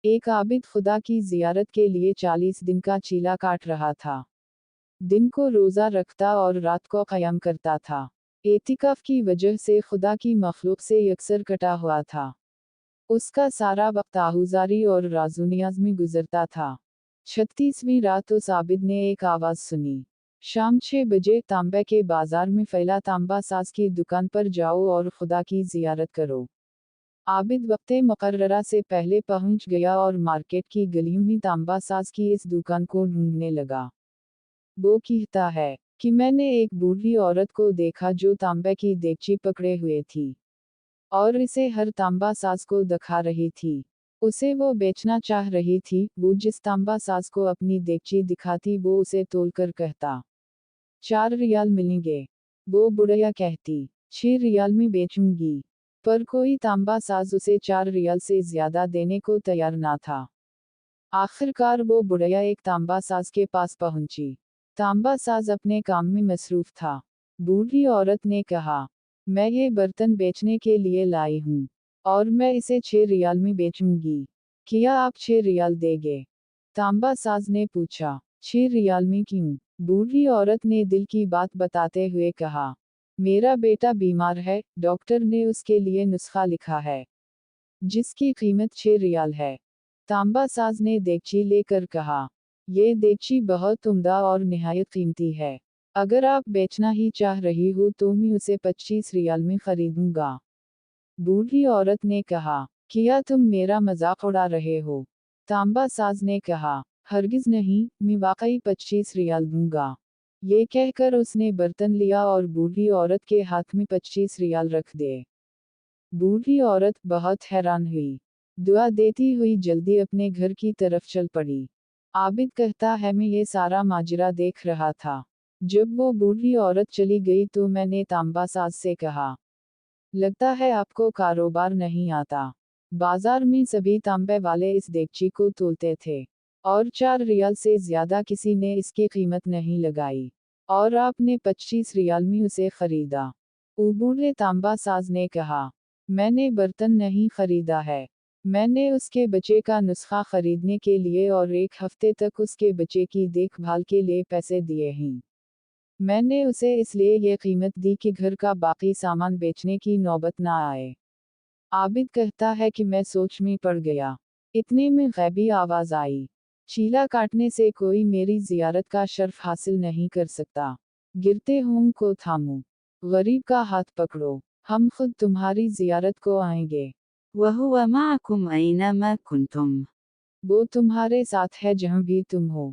एक आबिद खुदा की जियारत के लिए 40 दिन का चीला काट रहा था। दिन को रोज़ा रखता और रात को क़याम करता था। एतिकाफ की वजह से खुदा की मखलूक से यकसर कटा हुआ था। उसका सारा वक्त आहुजारी और राजुनियाज में गुजरता था। 36वीं रात उस आबिद ने एक आवाज़ सुनी। शाम 6 बजे तांबे के बाजार में फैला तांबा साज की दुकान पर जाओ और खुदा की जियारत करो। आबिद वक्ते मुकर्ररा से पहले पहुंच गया और मार्केट की गलियों में तांबा साज की इस दुकान को ढूंढने लगा। वो कहता है कि मैंने एक बूढ़ी औरत को देखा जो तांबे की देगची पकड़े हुए थी और इसे हर तांबा साज को दिखा रही थी। उसे वो बेचना चाह रही थी। वो जिस तांबा साज को अपनी देगची दिखाती वो उसे तोलकर कहता 4 रियाल मिलेंगे। वो बुढ़िया कहती 6 रियाल में बेचूंगी। पर कोई तांबा साज उसे 4 रियाल से ज्यादा देने को तैयार ना था। आखिरकार वो बुढ़िया एक तांबा साज के पास पहुंची। तांबा साज अपने काम में मसरूफ था। बूढ़ी औरत ने कहा, मैं ये बर्तन बेचने के लिए लाई हूँ और मैं इसे 6 रियाल में बेचूंगी। क्या आप 6 रियाल देंगे? तांबा साज ने पूछा, 6 रियाल में क्यों? बूढ़ी औरत ने दिल की बात बताते हुए कहा, मेरा बेटा बीमार है, डॉक्टर ने उसके लिए नुस्खा लिखा है जिसकी कीमत 6 रियाल है। तांबा साज ने देगची लेकर कहा, ये देगची बहुत उम्दा और निहायत कीमती है। अगर आप बेचना ही चाह रही हो तो मैं उसे 25 रियाल में खरीदूंगा। बूढ़ी औरत ने कहा, क्या तुम मेरा मजाक उड़ा रहे हो? तांबा साज ने कहा, हरगिज नहीं, मैं वाकई 25 रियाल दूंगा। ये कहकर उसने बर्तन लिया और बूढ़ी औरत के हाथ में 25 रियाल रख दिए। बूढ़ी औरत बहुत हैरान हुई। दुआ देती हुई जल्दी अपने घर की तरफ चल पड़ी। आबिद कहता है मैं ये सारा माजरा देख रहा था। जब वो बूढ़ी औरत चली गई तो मैंने तांबा साज से कहा, लगता है आपको कारोबार नहीं आता। बाजार में सभी तांबे वाले इस देगची को तोलते थे और 4 रियाल से ज्यादा किसी ने इसकी कीमत नहीं लगाई और आपने 25 रियाल में उसे खरीदा। बूढ़े तांबा साज ने कहा, मैंने बर्तन नहीं खरीदा है। मैंने उसके बच्चे का नुस्खा खरीदने के लिए और 1 हफ्ते तक उसके बच्चे की देखभाल के लिए पैसे दिए हैं। मैंने उसे इसलिए ये कीमत दी कि घर का बाकी सामान बेचने की नौबत ना आए। आबिद कहता है कि मैं सोच में पड़ गया। इतने में गैबी आवाज आई, चीला काटने से कोई मेरी जियारत का शर्फ हासिल नहीं कर सकता। गिरते हुओं को थामो, गरीब का हाथ पकड़ो, हम खुद तुम्हारी जियारत को आएंगे। وهو معكم أينما كنتم. वो तुम्हारे साथ है जहाँ भी तुम हो।